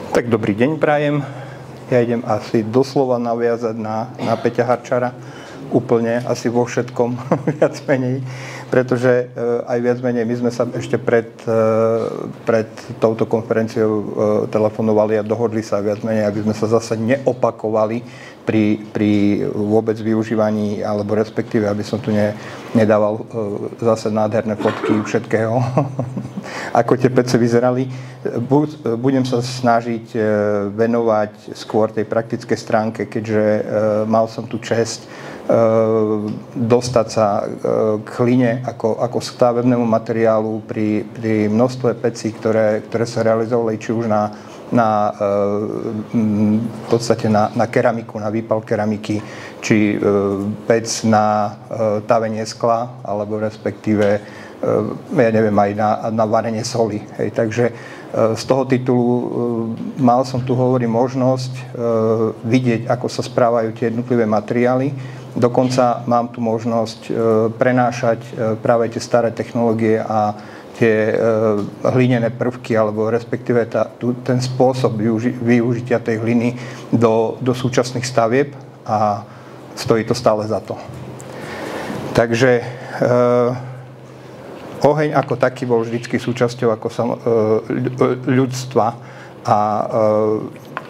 Tak dobrý deň prajem. Ja idem asi doslova naviazať na Peťa Harčara. Úplne, asi vo všetkom, viac menej. Pretože aj viac menej my sme sa ešte pred touto konferenciou telefonovali a dohodli sa viac menej, aby sme sa zase neopakovali pri vôbec využívaní, alebo respektíve, aby som tu nedával zase nádherné fotky všetkého, ako tie pece vyzerali. Budem sa snažiť venovať skôr tej praktickej stránke, keďže mal som tu česť dostať sa k hline ako stavebnému materiálu pri množstve pecí, ktoré sa realizovali či už v podstate na keramiku, na výpal keramiky, či pec na tavenie skla, alebo respektíve, ja neviem, aj na varenie soli. Hej. Takže z toho titulu mal som tu, hovorím, možnosť vidieť, ako sa správajú tie jednotlivé materiály. Dokonca mám tu možnosť prenášať práve tie staré technológie a tie hlinené prvky, alebo respektíve ten spôsob využitia tej hliny do súčasných stavieb a stojí to stále za to. Takže oheň ako taký bol vždycky súčasťou ľudstva a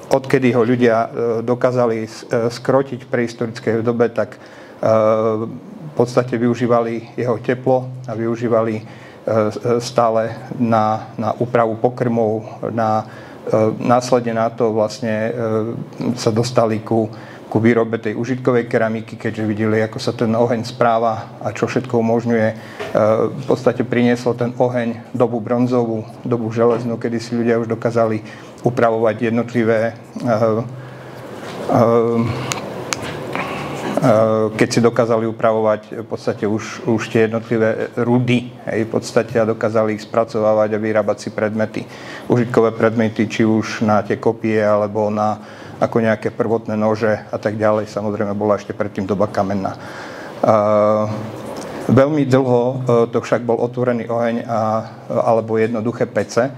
odkedy ho ľudia dokázali skrotiť v prehistorickej dobe, tak v podstate využívali jeho teplo a využívali stále na úpravu pokrmov, následne na to vlastne sa dostali ku výrobe tej užitkovej keramiky, keďže videli, ako sa ten oheň správa a čo všetko umožňuje. V podstate prinieslo ten oheň dobu bronzovú, dobu železnú, kedy si ľudia už dokázali upravovať jednotlivé keď si dokázali upravovať v podstate už tie jednotlivé rudy, v podstate, a dokázali ich spracovávať a vyrábať si predmety, užitkové predmety, či už na tie kopie, alebo na ako nejaké prvotné nože a tak ďalej. Samozrejme bola ešte predtým doba kamenná. Veľmi dlho to však bol otvorený oheň alebo jednoduché pece.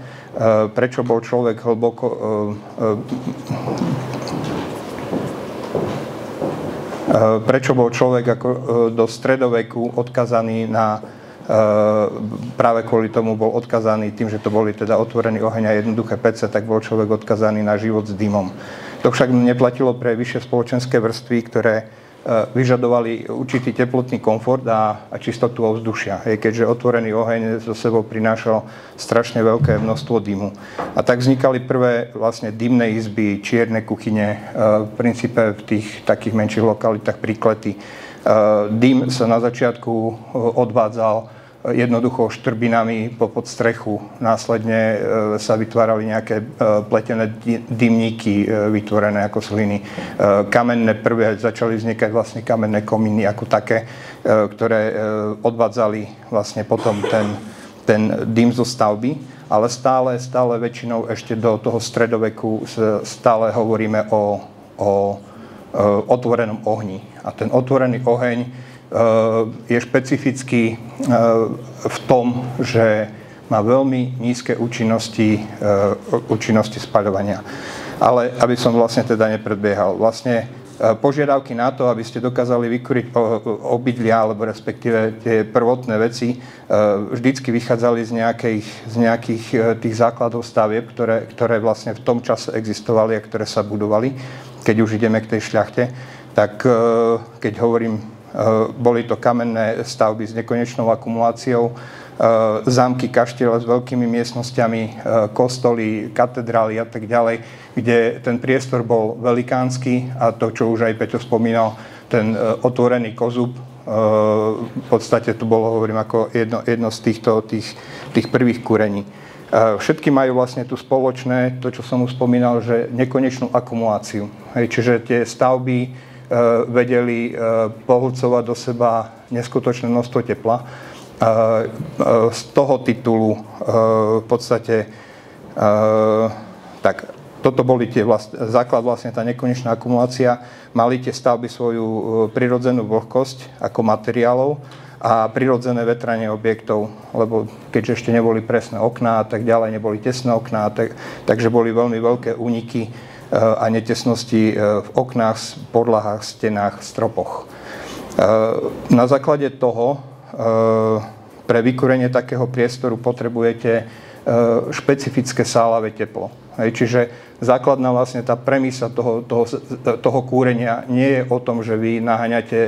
Prečo bol človek hlboko Prečo bol človek ako do stredoveku odkazaný práve kvôli tomu bol odkazaný tým, že to boli teda otvorený oheň a jednoduché pece, tak bol človek odkazaný na život s dymom. To však neplatilo pre vyššie spoločenské vrstvy, ktoré vyžadovali určitý teplotný komfort a čistotu ovzdušia, keďže otvorený oheň so sebou prinášal strašne veľké množstvo dymu. A tak vznikali prvé vlastne dymné izby, čierne kuchyne, v princípe v tých takých menších lokalitách priklety. Dym sa na začiatku odvádzal jednoducho štrbinami pod strechu. Následne sa vytvárali nejaké pletené dymníky vytvorené ako z hliny. Kamenné prvé začali vznikať vlastne kamenné komíny ako také, ktoré odvádzali vlastne potom ten dym zo stavby. Ale stále väčšinou ešte do toho stredoveku stále hovoríme o otvorenom ohni. A ten otvorený oheň je špecifický v tom, že má veľmi nízke účinnosti spaľovania. Ale aby som vlastne teda nepredbiehal, vlastne požiadavky na to, aby ste dokázali vykúriť obydlia, alebo respektíve tie prvotné veci, vždycky vychádzali z nejakých tých základov stavieb, ktoré vlastne v tom čase existovali a ktoré sa budovali. Keď už ideme k tej šľachte, tak keď hovorím, boli to kamenné stavby s nekonečnou akumuláciou, zámky, kaštiele s veľkými miestnosťami, kostoly, katedrály a tak ďalej, kde ten priestor bol velikánsky a to, čo už aj Peťo spomínal, ten otvorený kozub, v podstate to bolo, hovorím, ako jedno z tých prvých kúrení. Všetky majú vlastne tu spoločné, to, čo som už spomínal, že nekonečnú akumuláciu. Čiže tie stavby vedeli pohľcovať do seba neskutočné množstvo tepla. Z toho titulu v podstate tak toto boli základ, vlastne tá nekonečná akumulácia. Mali tie stavby svoju prirodzenú vlhkosť ako materiálov a prirodzené vetranie objektov, lebo keďže ešte neboli presné okná a tak ďalej, neboli tesné okná, takže boli veľmi veľké úniky a netesnosti v oknách, podlahách, stenách, stropoch. Na základe toho pre vykúrenie takého priestoru potrebujete špecifické sálavé teplo. Čiže základná vlastne tá premisa toho kúrenia nie je o tom, že vy naháňate,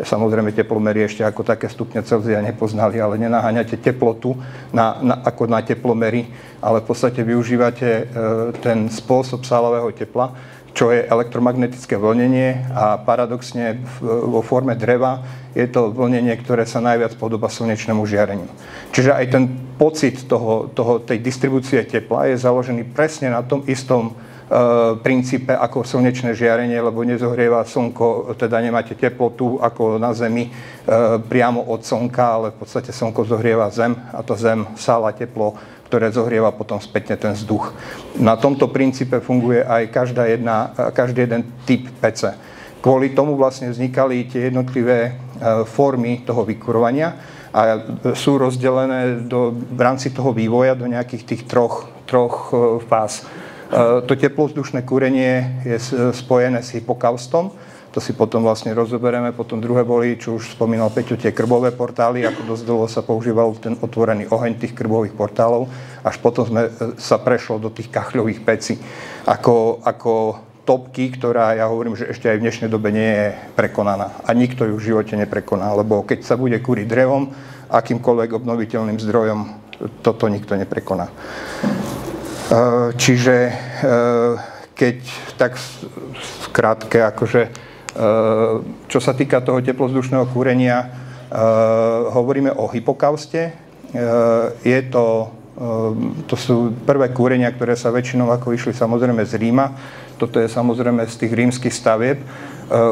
samozrejme teplomery ešte ako také stupne Celzia nepoznali, ale nenaháňate teplotu ako na teplomery, ale v podstate využívate ten spôsob sálavého tepla, čo je elektromagnetické vlnenie a paradoxne vo forme dreva je to vlnenie, ktoré sa najviac podobá slnečnému žiareniu. Čiže aj ten pocit tej distribúcie tepla je založený presne na tom istom princípe ako slnečné žiarenie, lebo nezohrieva slnko, teda nemáte teplotu ako na Zemi priamo od slnka, ale v podstate slnko zohrieva Zem a tá Zem sála teplo, ktoré zohrieva potom spätne ten vzduch. Na tomto princípe funguje aj každý jeden typ pece. Kvôli tomu vlastne vznikali tie jednotlivé formy toho vykurovania a sú rozdelené v rámci toho vývoja do nejakých tých troch fáz. To teplovzdušné kúrenie je spojené s hypokaustom. To si potom vlastne rozoberieme. Potom druhé boli, čo už spomínal Peťo, tie krbové portály, ako dosť dlho sa používal ten otvorený oheň tých krbových portálov. Až potom sa prešlo do tých kachľových pecí. Ako topky, ktorá, ja hovorím, že ešte aj v dnešnej dobe nie je prekonaná. A nikto ju v živote neprekoná, lebo keď sa bude kúriť drevom, akýmkoľvek obnoviteľným zdrojom, toto nikto neprekoná. Čiže keď tak skrátke, akože čo sa týka toho teplozdušného kúrenia, hovoríme o hypokauste. To sú prvé kúrenia, ktoré sa väčšinou ako išli samozrejme z Ríma. Toto je samozrejme z tých rímskych stavieb.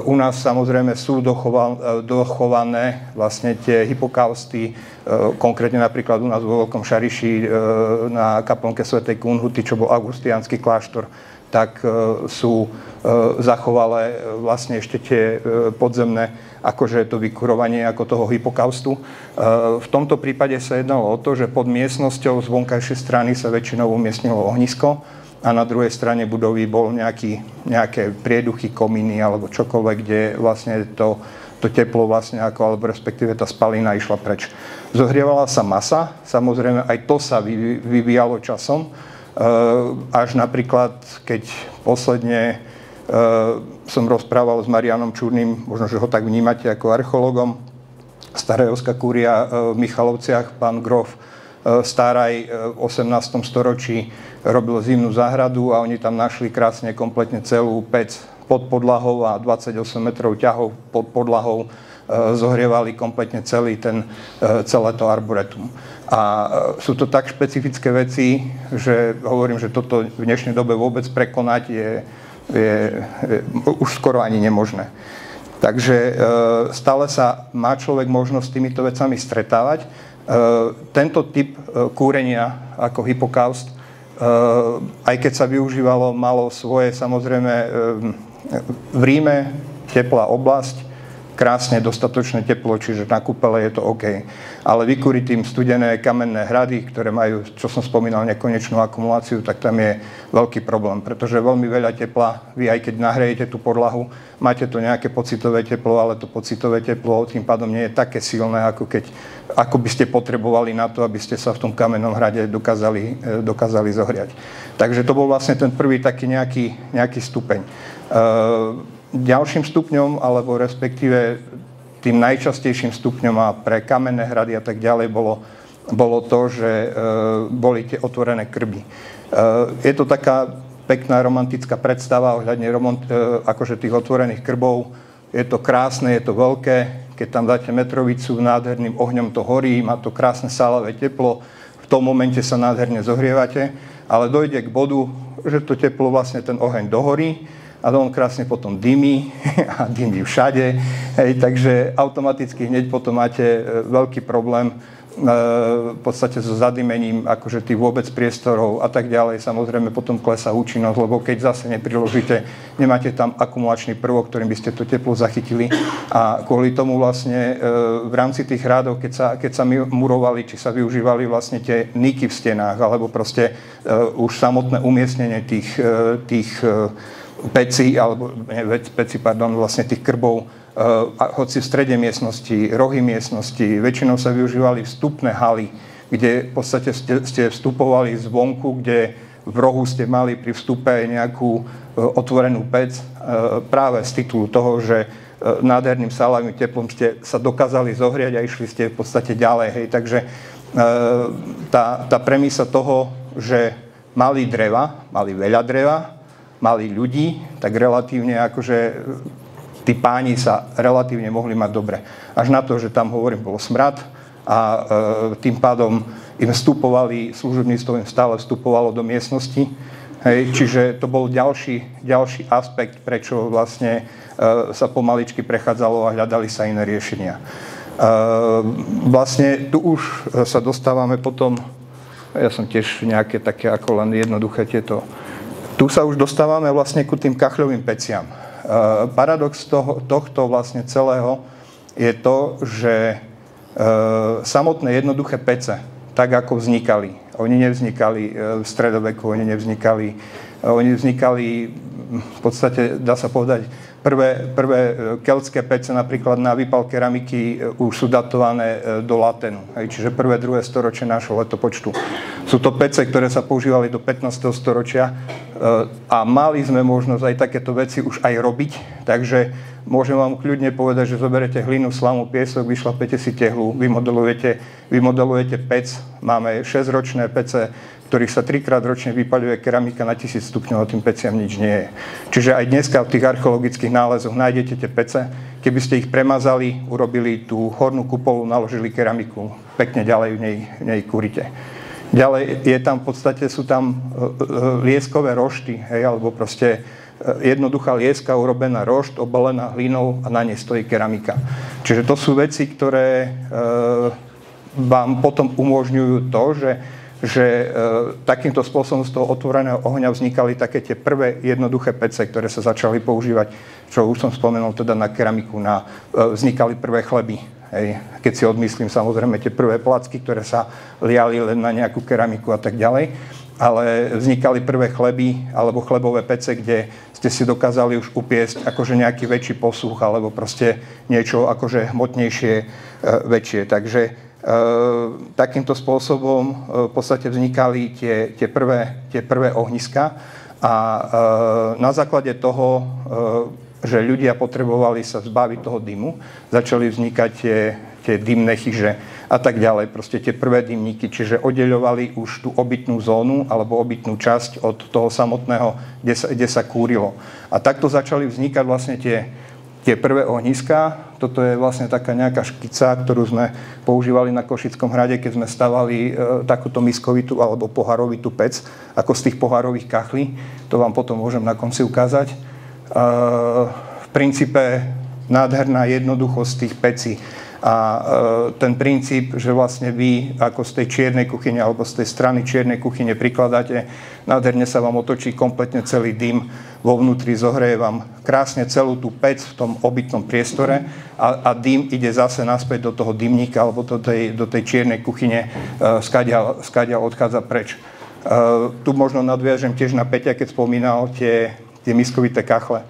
U nás samozrejme sú dochované vlastne tie hypokausty, konkrétne napríklad u nás vo Veľkom Šariši na kaplnke svätej Kunhuty, čo bol augustiánsky kláštor, tak sú zachovalé vlastne ešte tie podzemné, akože to vykurovanie ako toho hypokaustu. V tomto prípade sa jednalo o to, že pod miestnosťou z vonkajšej strany sa väčšinou umiestnilo ohnisko a na druhej strane budovy bol nejaké prieduchy, komíny alebo čokoľvek, kde vlastne to teplo vlastne alebo respektíve tá spalina išla preč. Zohrievala sa masa, samozrejme aj to sa vyvíjalo časom, až napríklad, keď posledne som rozprával s Marianom Čurným, možno, že ho tak vnímate ako archeológom, Starajovská kúria v Michalovciach, pán grof Stáraj v 18. storočí robil zimnú záhradu a oni tam našli krásne kompletne celú pec pod podlahou a 28 metrov ťahov pod podlahou zohrievali kompletne celé to arboretum. A sú to tak špecifické veci, že hovorím, že toto v dnešnej dobe vôbec prekonať je už skoro ani nemožné. Takže stále sa má človek možnosť s týmito vecami stretávať. Tento typ kúrenia ako hypokaust, aj keď sa využívalo, malo svoje, samozrejme v Ríme teplá oblasť, krásne dostatočné teplo, čiže na kúpele je to OK. Ale vykúriť tým studené kamenné hrady, ktoré majú, čo som spomínal, nekonečnú akumuláciu, tak tam je veľký problém, pretože veľmi veľa tepla, vy aj keď nahrejete tú podlahu, máte to nejaké pocitové teplo, ale to pocitové teplo tým pádom nie je také silné, ako by ste potrebovali na to, aby ste sa v tom kamennom hrade dokázali zohriať. Takže to bol vlastne ten prvý taký nejaký stupeň. Ďalším stupňom, alebo respektíve tým najčastejším stupňom a pre kamenné hrady a tak ďalej bolo to, že boli tie otvorené krby. Je to taká pekná romantická predstava ohľadne akože tých otvorených krbov. Je to krásne, je to veľké, keď tam dáte metrovicu, nádherným ohňom to horí, má to krásne sálavé teplo, v tom momente sa nádherne zohrievate, ale dojde k bodu, že to teplo vlastne ten oheň dohorí a on krásne potom dymí a dymí všade. Hej, takže automaticky hneď potom máte veľký problém v podstate so zadymením akože tých vôbec priestorov a tak ďalej. Samozrejme potom klesá účinnosť, lebo keď zase nepriložíte, nemáte tam akumulačný prvok, ktorým by ste to teplo zachytili a kvôli tomu vlastne v rámci tých rádov, keď sa murovali, či sa využívali vlastne tie niky v stenách, alebo proste už samotné umiestnenie tých pecí, alebo vlastne tých krbov, hoci v strede miestnosti, rohy miestnosti, väčšinou sa využívali vstupné haly, kde v podstate ste vstupovali zvonku, kde v rohu ste mali pri vstupe nejakú otvorenú pec, práve z titulu toho, že nádherným salámym teplom ste sa dokázali zohriať a išli ste v podstate ďalej. Hej. Takže tá premisa toho, že mali veľa dreva, mali ľudí, tak relatívne akože tí páni sa relatívne mohli mať dobre. Až na to, že tam, hovorím, bol smrad a tým pádom im služobníctvo im stále vstupovalo do miestnosti. Hej, čiže to bol ďalší aspekt, prečo vlastne sa pomaličky prechádzalo a hľadali sa iné riešenia. Vlastne tu už sa dostávame potom, ja som tiež nejaké také ako len jednoduché tieto, tu sa už dostávame vlastne ku tým kachľovým peciam. Paradox tohto vlastne celého je to, že samotné jednoduché pece, tak ako vznikali, oni nevznikali v stredoveku, oni vznikali v podstate, dá sa povedať, prvé keltské pece napríklad na výpal keramiky už sú datované do Latenu, čiže prvé, druhé storočie nášho letopočtu. Sú to pece, ktoré sa používali do 15. storočia a mali sme možnosť aj takéto veci už aj robiť, takže môžem vám kľudne povedať, že zoberete hlinu, slamu, piesok, vyšlapete si tehlu, vymodelujete pec, máme 6-ročné pece, ktorých sa 3-krát ročne vypaľuje keramika na 1000 stupňov a tým peciam nič nie je. Čiže aj dneska v tých archeologických nálezoch nájdete tie pece, keby ste ich premazali, urobili tú hornú kupolu, naložili keramiku, pekne ďalej v nej kurite. Ďalej je tam v podstate, sú tam lieskové rošty, hej, alebo proste jednoduchá lieska, urobená rošt, obalená hlinou a na nej stojí keramika. Čiže to sú veci, ktoré vám potom umožňujú to, že takýmto spôsobom z toho otvoreného ohňa vznikali také tie prvé jednoduché pece, ktoré sa začali používať, čo už som spomenul teda na keramiku, vznikali prvé chleby. Hej. Keď si odmyslím samozrejme tie prvé placky, ktoré sa liali len na nejakú keramiku a tak ďalej, ale vznikali prvé chleby alebo chlebové pece, kde ste si dokázali už upiesť akože nejaký väčší posúch alebo proste niečo akože hmotnejšie, väčšie. Takže takýmto spôsobom v podstate vznikali tie prvé ohniska a na základe toho, že ľudia potrebovali sa zbaviť toho dymu, začali vznikať tie dymné chyže a tak ďalej, proste tie prvé dymníky, čiže oddeľovali už tú obytnú zónu alebo obytnú časť od toho samotného, kde sa kúrilo. A takto začali vznikať vlastne tie prvé ohniská. Toto je vlastne taká nejaká škica, ktorú sme používali na Košickom hrade, keď sme stavali takúto miskovitú alebo pohárovitú pec, ako z tých pohárových kachlí. To vám potom môžem na konci ukázať. V princípe nádherná jednoduchosť tých pecí. A ten princíp, že vlastne vy ako z tej čiernej kuchyne alebo z tej strany čiernej kuchyne prikladáte, nádherne sa vám otočí kompletne celý dym, vo vnútri zohreje vám krásne celú tú pec v tom obytnom priestore a dym ide zase naspäť do toho dymníka alebo do tej čiernej kuchyne, skáďal odchádza preč. Tu možno nadviažem tiež na Peťa, keď spomínal tie miskovité kachle.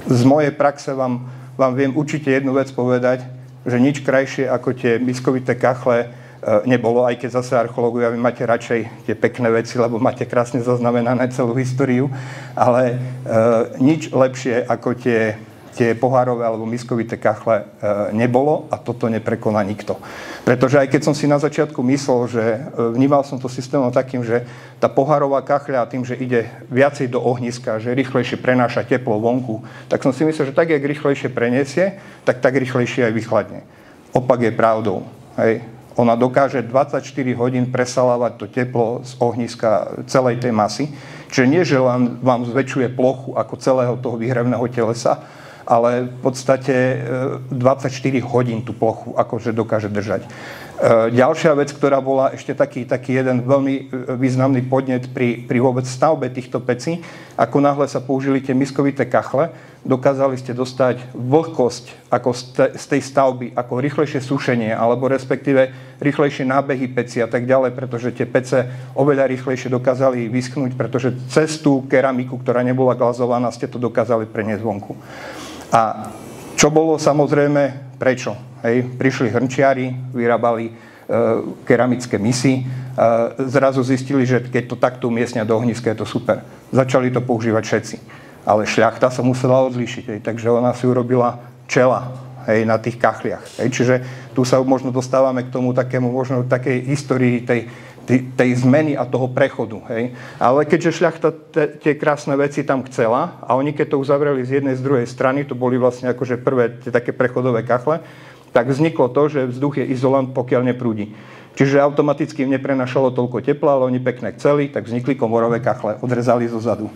Z mojej praxe vám viem určite jednu vec povedať, že nič krajšie ako tie miskovité kachle nebolo, aj keď zase archeológovia, vy máte radšej tie pekné veci, lebo máte krásne zaznamenané celú históriu, ale nič lepšie ako tie pohárové alebo miskovité kachle nebolo a toto neprekoná nikto. Pretože aj keď som si na začiatku myslel, že vnímal som to systémom takým, že tá pohárová kachľa tým, že ide viacej do ohniska, že rýchlejšie prenáša teplo vonku, tak som si myslel, že tak, jak rýchlejšie preniesie, tak rýchlejšie aj vychladne. Opak je pravdou. Hej. Ona dokáže 24 hodín presalávať to teplo z ohniska celej tej masy, Čiže nie, že len vám zväčšuje plochu ako celého toho výhrevného telesa, ale v podstate 24 hodín tú plochu akože dokáže držať. Ďalšia vec, ktorá bola ešte taký jeden veľmi významný podnet pri vôbec stavbe týchto pecí, ako náhle sa použili tie miskovité kachle, dokázali ste dostať vlhkosť ako z tej stavby, ako rýchlejšie sušenie, alebo respektíve rýchlejšie nábehy peci a tak ďalej, pretože tie pece oveľa rýchlejšie dokázali vyschnúť, pretože cez tú keramiku, ktorá nebola glazovaná, ste to dokázali preniesť vonku. A čo bolo samozrejme, prečo? Prišli hrnčiari, vyrábali keramické misy, zrazu zistili, že keď to takto umiestnia do ohniska, je to super. Začali to používať všetci. Ale šľachta sa musela odlíšiť, takže ona si urobila čela na tých kachliach. Čiže tu sa možno dostávame k tomu takému, možno takej histórii tej zmeny a toho prechodu. Ale keďže šľachta tie krásne veci tam chcela a oni keď to uzavreli z jednej, z druhej strany, to boli vlastne akože prvé tie také prechodové kachle, tak vzniklo to, že vzduch je izolant, pokiaľ neprúdi. Čiže automaticky neprenašalo toľko tepla, ale oni pekne chceli, tak vznikli komorové kachle, odrezali zo zadu.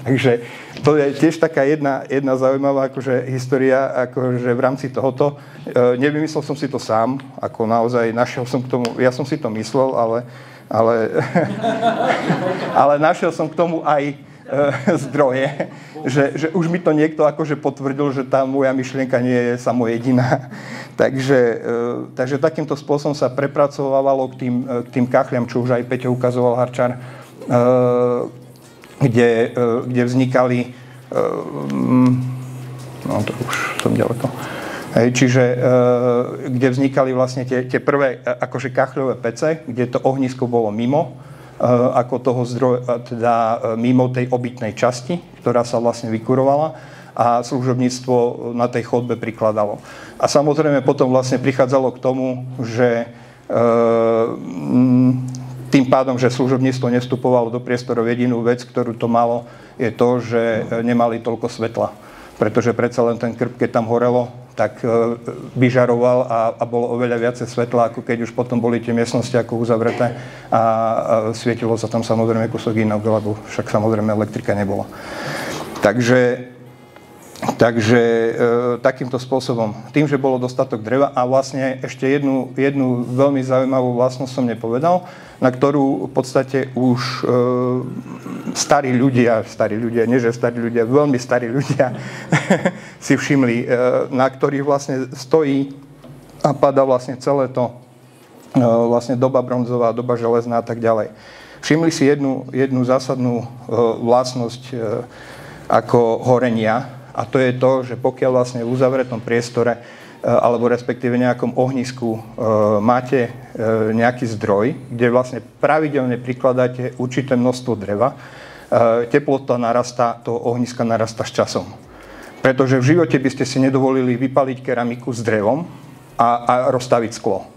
Takže to je tiež taká jedna zaujímavá akože história akože v rámci tohoto. Nevymyslel som si to sám, ako naozaj našiel som k tomu, ja som si to myslel, ale našiel som k tomu aj zdroje, že už mi to niekto akože potvrdil, že tá moja myšlienka nie je samo jediná. Takže takýmto spôsobom sa prepracovávalo k tým kachliam, čo už aj Peťo ukazoval Harčar, kde vznikali no to už som ďaleko. Čiže kde vznikali vlastne tie prvé akože kachľové pece, kde to ohnisko bolo mimo ako toho zdroja, teda mimo tej obytnej časti, ktorá sa vlastne vykurovala a služobníctvo na tej chodbe prikladalo. A samozrejme potom vlastne prichádzalo k tomu, že tým pádom, že služobníctvo nevstupovalo do priestorov, jedinú vec, ktorú to malo, je to, že nemali toľko svetla. Pretože predsa len ten krb, keď tam horelo, tak vyžaroval a bolo oveľa viacej svetla, ako keď už potom boli tie miestnosti ako uzavreté a svietilo sa tam samozrejme kúsok iného, lebo však samozrejme elektrika nebola. Takže takýmto spôsobom, tým, že bolo dostatok dreva a vlastne ešte jednu veľmi zaujímavú vlastnosť som nepovedal, na ktorú v podstate už starí ľudia, veľmi starí ľudia si všimli, na ktorých vlastne stojí a padá vlastne celé to, vlastne doba bronzová, doba železná a tak ďalej. Všimli si jednu zásadnú vlastnosť ako horenia, a to je to, že pokiaľ vlastne v uzavretom priestore alebo respektíve nejakom ohnisku máte nejaký zdroj, kde vlastne pravidelne prikladáte určité množstvo dreva, teplota narastá, to ohniska narastá s časom. Pretože v živote by ste si nedovolili vypaliť keramiku s drevom a rozstaviť sklo.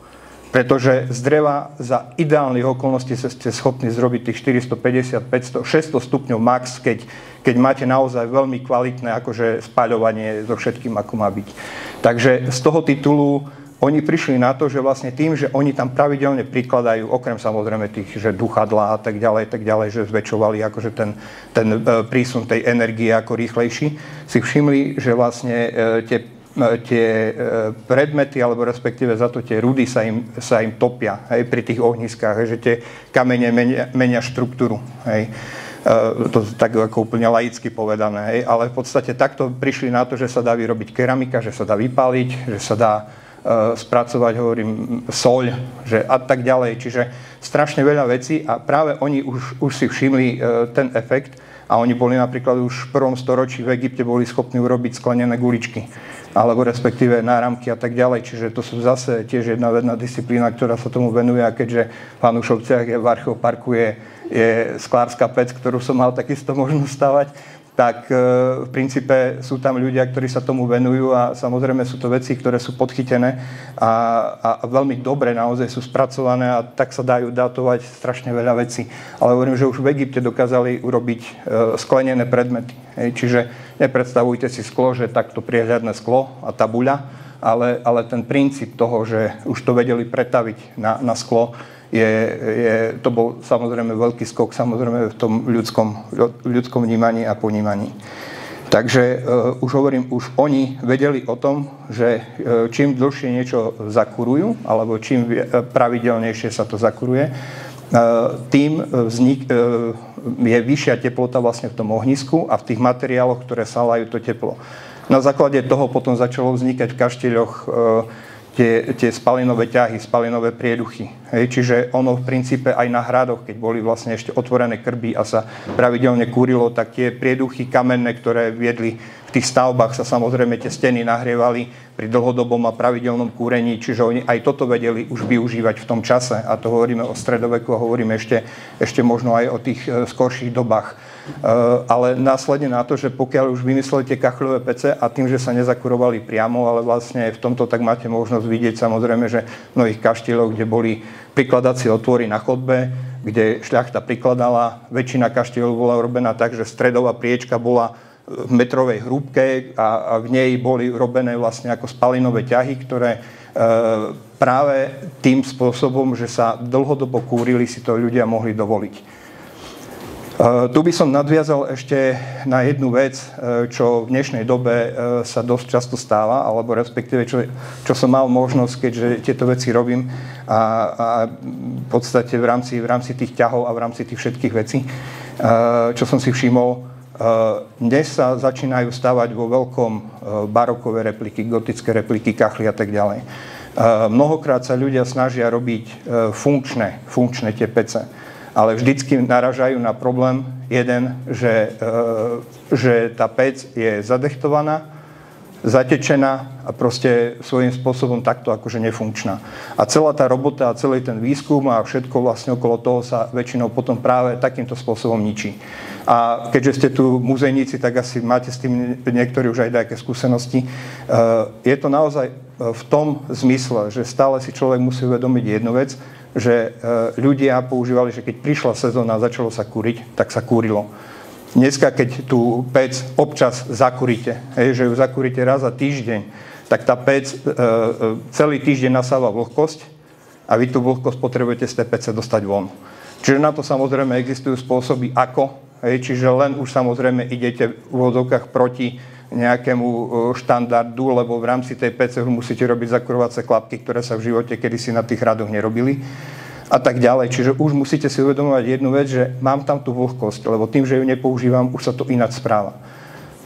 Pretože z dreva za ideálnych okolností ste schopní zrobiť tých 450, 500, 600 stupňov max, keď máte naozaj veľmi kvalitné akože spaľovanie so všetkým, ako má byť. Takže z toho titulu oni prišli na to, že vlastne tým, že oni tam pravidelne prikladajú, okrem samozrejme tých, že duchadlá a tak ďalej, že zväčšovali akože ten prísun tej energie ako rýchlejší, si všimli, že vlastne tie predmety, alebo respektíve za to tie rudy sa im topia, hej, pri tých ohniskách, hej, že tie kamene menia štruktúru. Hej. To tak ako úplne laicky povedané, hej, ale v podstate takto prišli na to, že sa dá vyrobiť keramika, že sa dá vypáliť, že sa dá spracovať, hovorím, soľ, že a tak ďalej. Čiže strašne veľa vecí a práve oni už si všimli ten efekt a oni boli napríklad už v 1. storočí v Egypte boli schopní urobiť sklenené guličky alebo respektíve náramky a tak ďalej. Čiže to sú zase tiež jedna vedná disciplína, ktorá sa tomu venuje a keďže v Hanušovciach v archeoparku je sklárska pec, ktorú som mal takisto možnosť stavať, tak v princípe sú tam ľudia, ktorí sa tomu venujú a samozrejme sú to veci, ktoré sú podchytené a veľmi dobre naozaj sú spracované a tak sa dajú datovať strašne veľa vecí. Ale hovorím, že už v Egypte dokázali urobiť sklenené predmety. Čiže nepredstavujte si sklo, že takto priehľadné sklo a tabuľa, ale ten princíp toho, že už to vedeli pretaviť na sklo, to bol samozrejme veľký skok samozrejme v tom ľudskom vnímaní a ponímaní. Takže už hovorím, už oni vedeli o tom, že čím dlhšie niečo zakurujú, alebo čím pravidelnejšie sa to zakuruje, tým je vyššia teplota vlastne v tom ohnisku a v tých materiáloch, ktoré salajú to teplo. Na základe toho potom začalo vznikať v kaštieľoch tie spalinové ťahy, spalinové prieduchy. Čiže ono v princípe aj na hradoch, keď boli vlastne ešte otvorené krby a sa pravidelne kúrilo, tak tie prieduchy kamenné, ktoré viedli v tých stavbách, sa samozrejme tie steny nahrievali pri dlhodobom a pravidelnom kúrení, čiže oni aj toto vedeli už využívať v tom čase. A to hovoríme o stredoveku a hovoríme ešte možno aj o tých skorších dobách. Ale následne na to, že pokiaľ už vymysleli tie kachľové pece a tým, že sa nezakurovali priamo, ale vlastne v tomto tak máte možnosť vidieť samozrejme, že v mnohých kaštieľoch, kde boli prikladacie otvory na chodbe, kde šľachta prikladala, väčšina kaštieľov bola robená tak, že stredová priečka bola v metrovej hrúbke a v nej boli robené vlastne ako spalinové ťahy, ktoré práve tým spôsobom, že sa dlhodobo kúrili, si to ľudia mohli dovoliť. Tu by som nadviazal ešte na jednu vec, čo v dnešnej dobe sa dosť často stáva, alebo respektíve, čo som mal možnosť, keďže tieto veci robím a v podstate v rámci tých ťahov a v rámci tých všetkých vecí, čo som si všimol, dnes sa začínajú stavať vo veľkom barokové repliky, gotické repliky, kachly a tak ďalej. Mnohokrát sa ľudia snažia robiť funkčné tie pece. Ale vždycky naražajú na problém jeden, že tá pec je zadechtovaná, zatečená a proste svojím spôsobom takto akože nefunkčná. A celá tá robota a celý ten výskum a všetko vlastne okolo toho sa väčšinou potom práve takýmto spôsobom ničí. A keďže ste tu muzejníci, tak asi máte s tým niektorí už aj nejaké skúsenosti. Je to naozaj v tom zmysle, že stále si človek musí uvedomiť jednu vec, že ľudia používali, že keď prišla sezóna a začalo sa kúriť, tak sa kúrilo. Dneska, keď tú pec občas zakúrite, že ju zakúrite raz za týždeň, tak tá pec celý týždeň nasáva vlhkosť a vy tú vlhkosť potrebujete z tej pece dostať von. Čiže na to samozrejme existujú spôsoby ako, čiže len už samozrejme idete v úvodzovkách proti nejakému štandardu, lebo v rámci tej pece musíte robiť zakurovacie klapky, ktoré sa v živote kedysi na tých hradoch nerobili a tak ďalej. Čiže už musíte si uvedomovať jednu vec, že mám tam tú vlhkosť, lebo tým, že ju nepoužívam, už sa to ináč správa.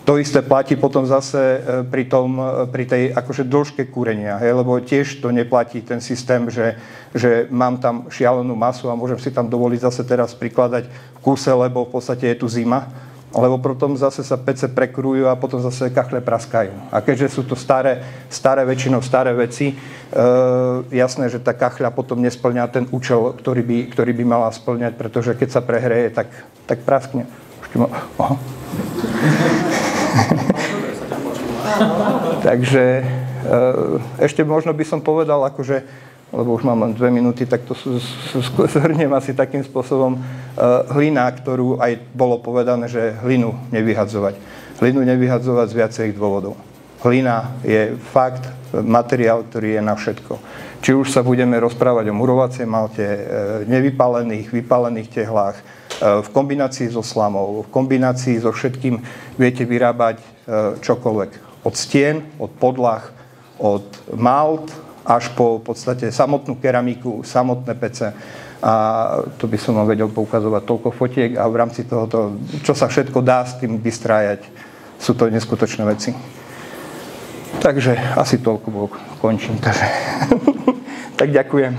To isté platí potom zase pri tej akože dĺžke kúrenia, lebo tiež to neplatí ten systém, že mám tam šialenú masu a môžem si tam dovoliť zase teraz prikladať v kúse, lebo v podstate je tu zima. Lebo potom zase sa pece prekrujú a potom zase kachle praskajú. A keďže sú to väčšinou staré veci, jasné, že tá kachľa potom nesplňa ten účel, ktorý by mala splňať, pretože keď sa prehreje, tak praskne. Takže ešte možno by som povedal, akože lebo už mám len 2 minúty, tak to zhrniem asi takým spôsobom. Hlina, ktorú aj bolo povedané, že hlinu nevyhadzovať. Hlinu nevyhadzovať z viacerých dôvodov. Hlina je fakt materiál, ktorý je na všetko. Či už sa budeme rozprávať o murovacej malte, nevypálených, vypálených tehlách, v kombinácii so slamou, v kombinácii so všetkým viete vyrábať čokoľvek. Od stien, od podlah, od malt, až po v podstate samotnú keramiku, samotné pece. A to by som vám vedel poukazovať toľko fotiek a v rámci tohoto, čo sa všetko dá s tým vystrájať, sú to neskutočné veci. Takže asi toľko, končím. Takže. Tak ďakujem.